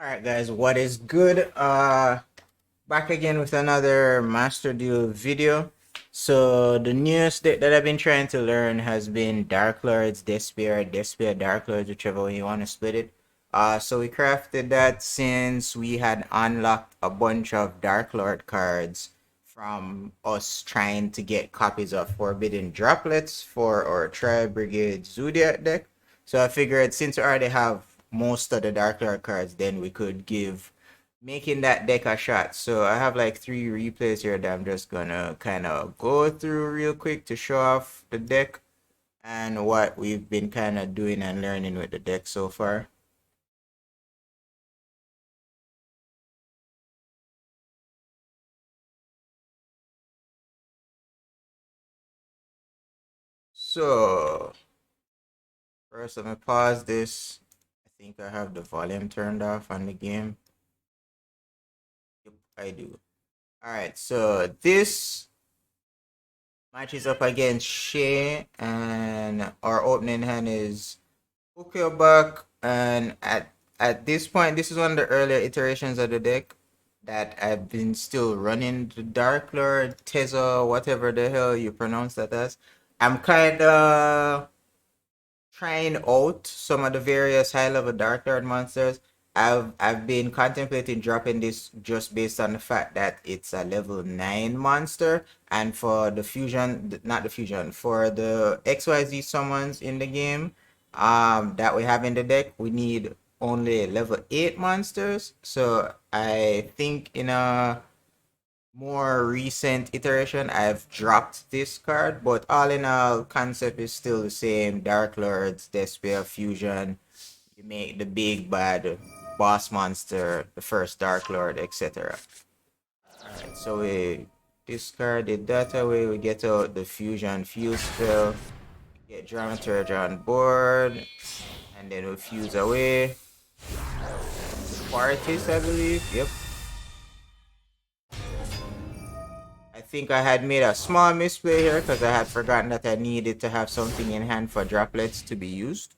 Alright guys, what is good? Back again with another Master Duel video. So the newest deck that I've been trying to learn has been Darklords, Despia Darklords, whichever way you want to split it. So we crafted that since we had unlocked a bunch of Darklord cards from us trying to get copies of Forbidden Droplets for our Tri-Brigade Zodiac deck. So I figured since we already have most of the Dark Lord cards, then we could give making that deck a shot. So I have like 3 replays here that I'm just gonna kind of go through real quick to show off the deck and what we've been kind of doing and learning with the deck so far. So first, let me pause this. I think I have the volume turned off on the game. Yep, I do. Alright, so this matches up against Shay, and our opening hand is Yugioh, and at this point, this is one of the earlier iterations of the deck that I've been still running the Dark Lord, Tezo, whatever the hell you pronounce that as. I'm kind of trying out some of the various high level Dark Lord monsters. I've been contemplating dropping this just based on the fact that it's a level 9 monster, and for the fusion, not the fusion, for the XYZ summons in the game that we have in the deck, we need only level 8 monsters. So I think in a more recent iteration I've dropped this card, but all in all, concept is still the same. Dark Lords, Despia Fusion, you make the big bad boss monster the first Dark Lord, etc. Alright, so we discarded that away, we get out the Fusion Fuse spell, get Dramaturge on board, and then we fuse away. Quartus, I believe, yep. I think I had made a small misplay here because I had forgotten that I needed to have something in hand for droplets to be used.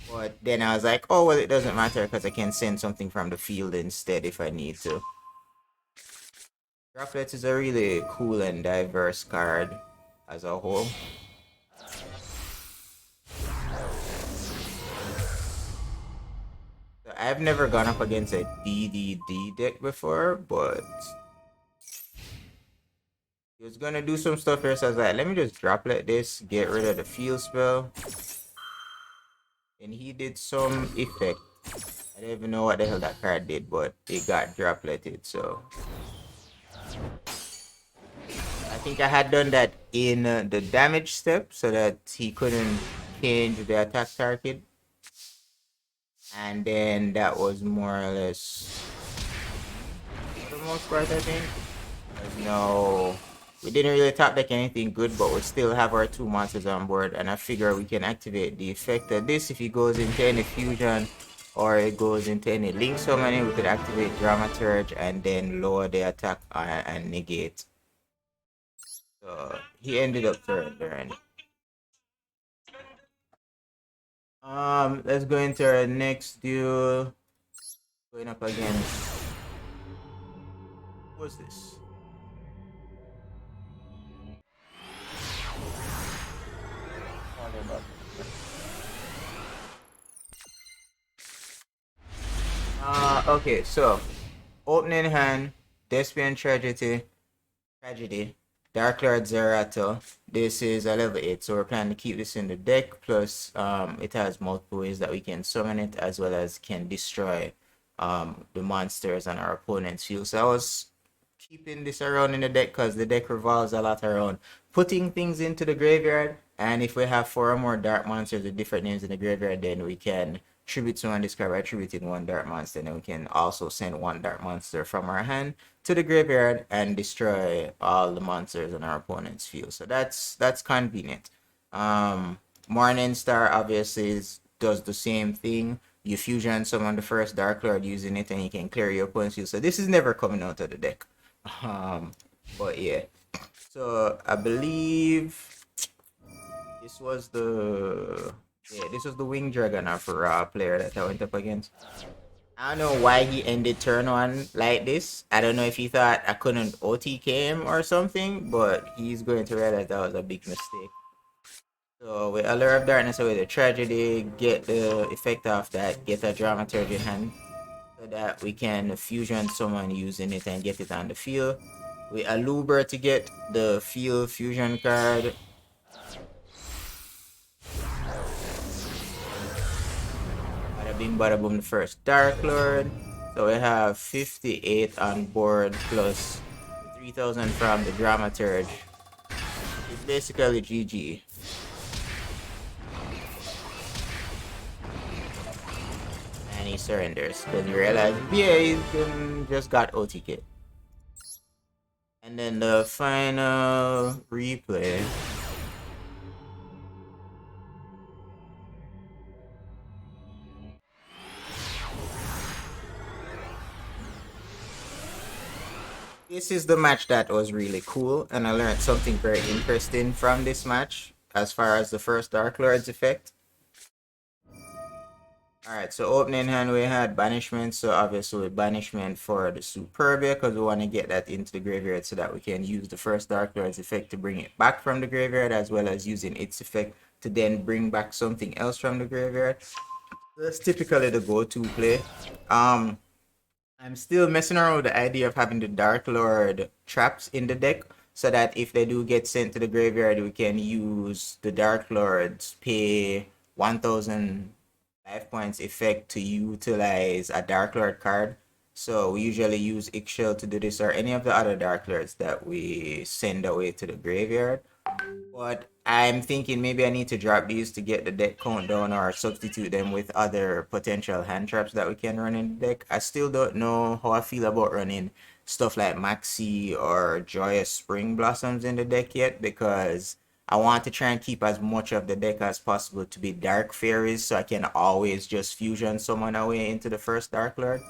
But then I was like, oh, well, it doesn't matter because I can send something from the field instead if I need to. Droplets is a really cool and diverse card as a whole. So I've never gone up against a DDD deck before, but he was gonna do some stuff here, so I was like, let me just droplet this, get rid of the field spell. And he did some effect. I don't even know what the hell that card did, but it got dropleted, so I think I had done that in the damage step so that he couldn't change the attack target. And then that was more or less for the most part, I think. No, we didn't really top deck anything good, but we still have our 2 monsters on board, and I figure we can activate the effect of this if he goes into any fusion or it goes into any link summoning. We could activate Dramaturge and then lower the attack and negate. So he ended up surrendering. Let's go into our next duel. Going up against, what's this? Okay, so opening hand, Despian Tragedy, Dark Lord Zerato. This is a level 8, so we're planning to keep this in the deck. Plus, it has multiple ways that we can summon it, as well as can destroy the monsters on our opponent's field. So I was keeping this around in the deck because the deck revolves a lot around putting things into the graveyard. And if we have 4 or more dark monsters with different names in the graveyard, then we can tribute someone discard by tributing 1 dark monster, and then we can also send 1 dark monster from our hand to the graveyard and destroy all the monsters on our opponent's field. So that's convenient. Morning Star obviously does the same thing. You fusion summon the first Dark Lord using it, and you can clear your opponent's field. So this is never coming out of the deck. But yeah. So I believe this was the winged dragon of a player that I went up against. I don't know why he ended turn one like this. I don't know if he thought I couldn't OTK him or something, but he's going to realize that was a big mistake. So with Allure of Darkness away the tragedy, get the effect off that, get a dramaturgy in hand, so that we can fusion someone using it and get it on the field. With Aluber to get the field fusion card. Bada bing bada boom, the first Dark Lord. So we have 58 on board plus 3,000 from the dramaturge. It's basically GG. And he surrenders because he realized, yeah, he's just got OTK. And then the final replay. This is the match that was really cool, and I learned something very interesting from this match as far as the first Dark Lord's effect. Alright, so opening hand we had Banishment, so obviously Banishment for the Superbia because we want to get that into the graveyard so that we can use the first Dark Lord's effect to bring it back from the graveyard, as well as using its effect to then bring back something else from the graveyard. That's typically the go-to play. I'm still messing around with the idea of having the Dark Lord traps in the deck so that if they do get sent to the graveyard, we can use the Dark Lords, pay 1,000 life points effect to utilize a Dark Lord card. So we usually use Ixchel to do this, or any of the other Dark Lords that we send away to the graveyard. But I'm thinking maybe I need to drop these to get the deck count down or substitute them with other potential hand traps that we can run in the deck. I still don't know how I feel about running stuff like Maxi or Joyous Spring Blossoms in the deck yet, because I want to try and keep as much of the deck as possible to be Dark Fairies so I can always just fusion someone away into the first Dark Lord.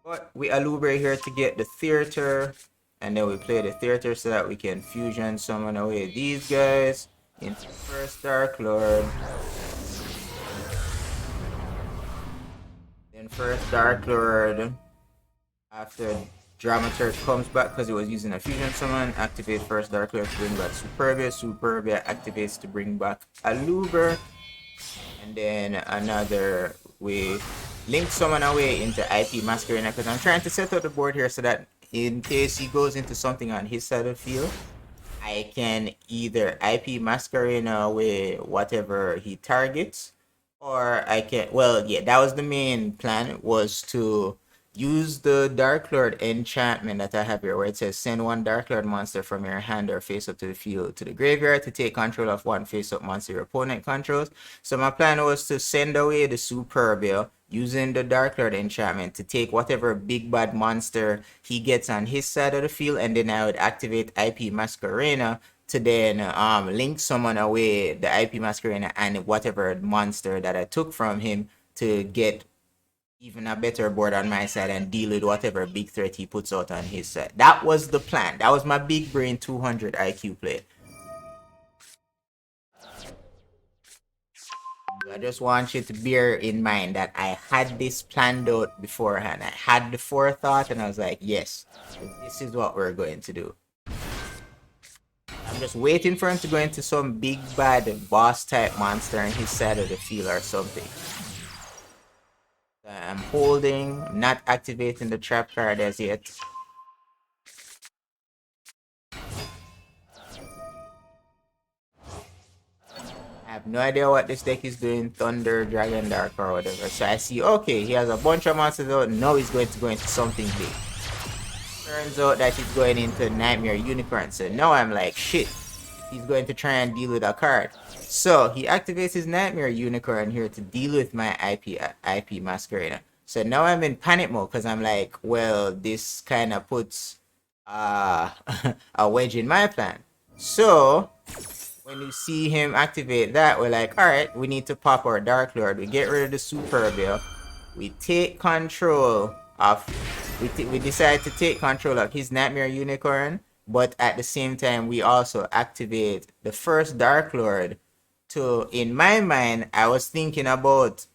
But we Alubre here to get the Theater, and then we play the Theater so that we can fusion summon away these guys into first Dark Lord. Then first Dark Lord, after Dramaturge comes back because it was using a fusion summon, activate first Dark Lord to bring back Superbia. Superbia activates to bring back Aluber. And then another we link someone away into IP Masquerena because I'm trying to set up the board here so that in case he goes into something on his side of the field, I can either IP Masquerena away whatever he targets, or I can, well, yeah, that was the main plan, was to use the Dark Lord enchantment that I have here where it says send one Dark Lord monster from your hand or face up to the field to the graveyard to take control of one face up monster your opponent controls. So my plan was to send away the Superbia using the Dark Lord enchantment to take whatever big bad monster he gets on his side of the field, and then I would activate IP Masquerena to then link someone away the IP Masquerena and whatever monster that I took from him to get even a better board on my side and deal with whatever big threat he puts out on his side. That was the plan. That was my big brain 200 IQ play. I just want you to bear in mind that I had this planned out beforehand. I had the forethought and I was like, yes, this is what we're going to do. I'm just waiting for him to go into some big bad boss type monster on his side of the field or something. I'm holding, not activating the trap card as yet. I have no idea what this deck is doing, Thunder, Dragon Dark or whatever. So I see, okay, he has a bunch of monsters out, now he's going to go into something big. Turns out that he's going into Nightmare Unicorn, so now I'm like, shit, he's going to try and deal with a card. So he activates his Nightmare Unicorn here to deal with my IP Masquerena. So now I'm in panic mode because I'm like, well, this kind of puts a wedge in my plan. So when you see him activate that, we're like, alright, we need to pop our Dark Lord. We get rid of the Superbia. We take control of... We decide to take control of his Nightmare Unicorn. But at the same time, we also activate the first Dark Lord to... In my mind, I was thinking about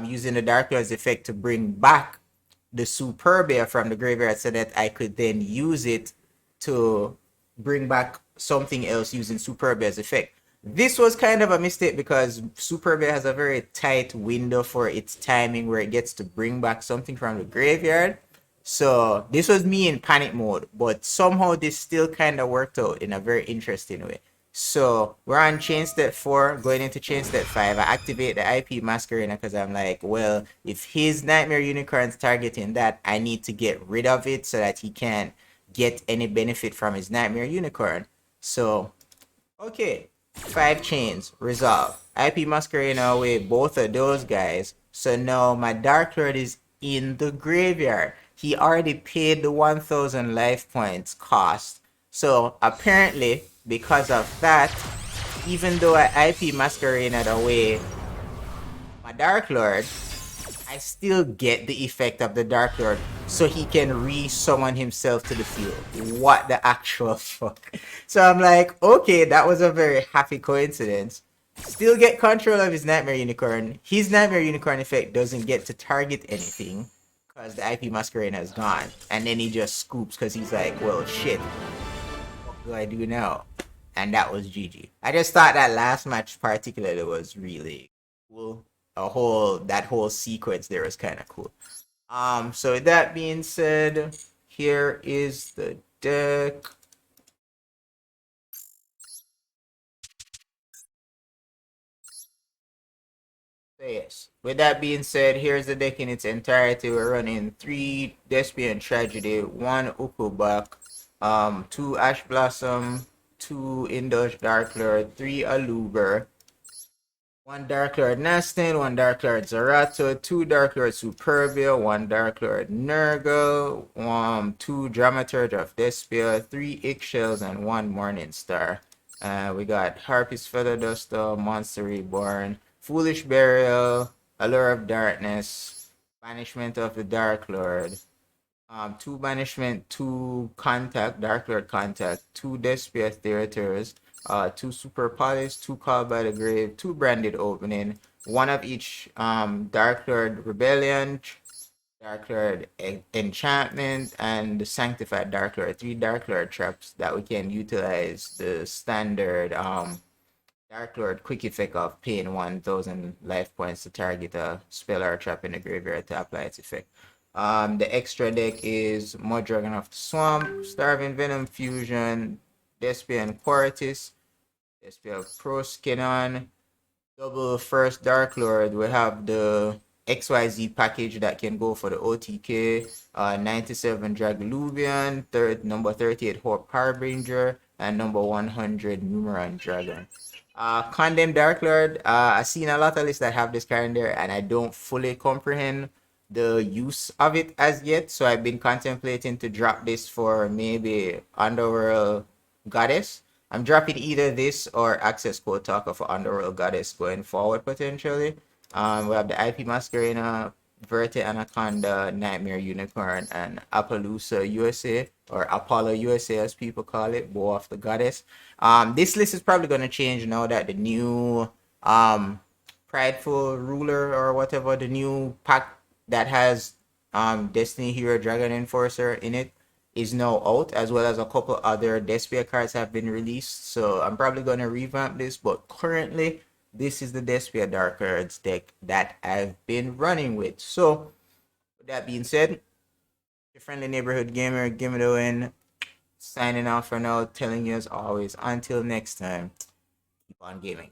using the Darklords effect to bring back the Superbia from the graveyard so that I could then use it to bring back something else using Superbia's effect. This was kind of a mistake because Superbia has a very tight window for its timing where it gets to bring back something from the graveyard. So this was me in panic mode, but somehow this still kind of worked out in a very interesting way. So we're on chain step 4, going into chain step 5. I activate the IP Masquerena because I'm like, well, if his Nightmare Unicorn's targeting that, I need to get rid of it so that he can't get any benefit from his Nightmare Unicorn. So, okay, 5 chains, resolve. IP Masquerena away both of those guys. So now my Dark Lord is in the graveyard. He already paid the 1000 life points cost. So apparently, because of that, even though I IP Masquerade away my Dark Lord, I still get the effect of the Dark Lord, so he can re-summon himself to the field. What the actual fuck? So I'm like, okay, that was a very happy coincidence. Still get control of his Nightmare Unicorn. His Nightmare Unicorn effect doesn't get to target anything because the IP Masquerade has gone. And then he just scoops because he's like, well, shit. What do I do now? And that was GG. I just thought that last match particularly was really cool. That whole sequence there was kind of cool. So with that being said, here is the deck. So yes, with that being said, here's the deck in its entirety. We're running 3 Despian Tragedy, 1 Ukubak, 2 Ash Blossom, 2 Indulge Dark Lord, 3 Aluber, 1 Dark Lord Nastin, 1 Dark Lord Zerato, 2 Dark Lord Superbia, 1 Dark Lord Nurgle, 2 Dramaturge of Despia, 3 Eggshells, and 1 Morning Star. We got Harpy's Feather Duster, Monster Reborn, Foolish Burial, Allure of Darkness, Banishment of the Dark Lord, 2 Banishment, 2 Contact, Dark Lord Contact, 2 Despia Theaters, 2 Super Polish, 2 Call by the Grave, 2 Branded Opening, 1 of each Dark Lord Rebellion, Dark Lord Enchantment, and the Sanctified Dark Lord. 3 Dark Lord traps that we can utilize the standard Dark Lord quick effect of paying 1000 life points to target a spell or trap in the graveyard to apply its effect. The extra deck is Muddragon of the Swamp, Starving Venom Fusion, Despian Quartus, Despia Proskinon, double first Dark Lord. We have the XYZ package that can go for the OTK, 97 Dragoluvian, number 38 Hope Harbinger, and number 100 Numeron Dragon. Condemned Dark Lord, I've seen a lot of lists that have this card in there, and I don't fully comprehend the use of it as yet. So I've been contemplating to drop this for maybe Underworld Goddess. I'm dropping either this or Access Code Talker for Underworld Goddess going forward potentially. We have the IP Masquerena, Verte Anaconda, Nightmare Unicorn, and Appaloosa USA, or Apollo USA as people call it, Bow of the Goddess. This list is probably going to change now that the new Prideful Ruler or whatever, the new pack that has Destiny Hero Dragon Enforcer in it is now out, as well as a couple other Despia cards have been released. So I'm probably going to revamp this, but currently this is the Despia Darklords deck that I've been running with. So with that being said, your friendly neighborhood gamer, GimmeDaWin, signing off for now, telling you as always, until next time, keep on gaming.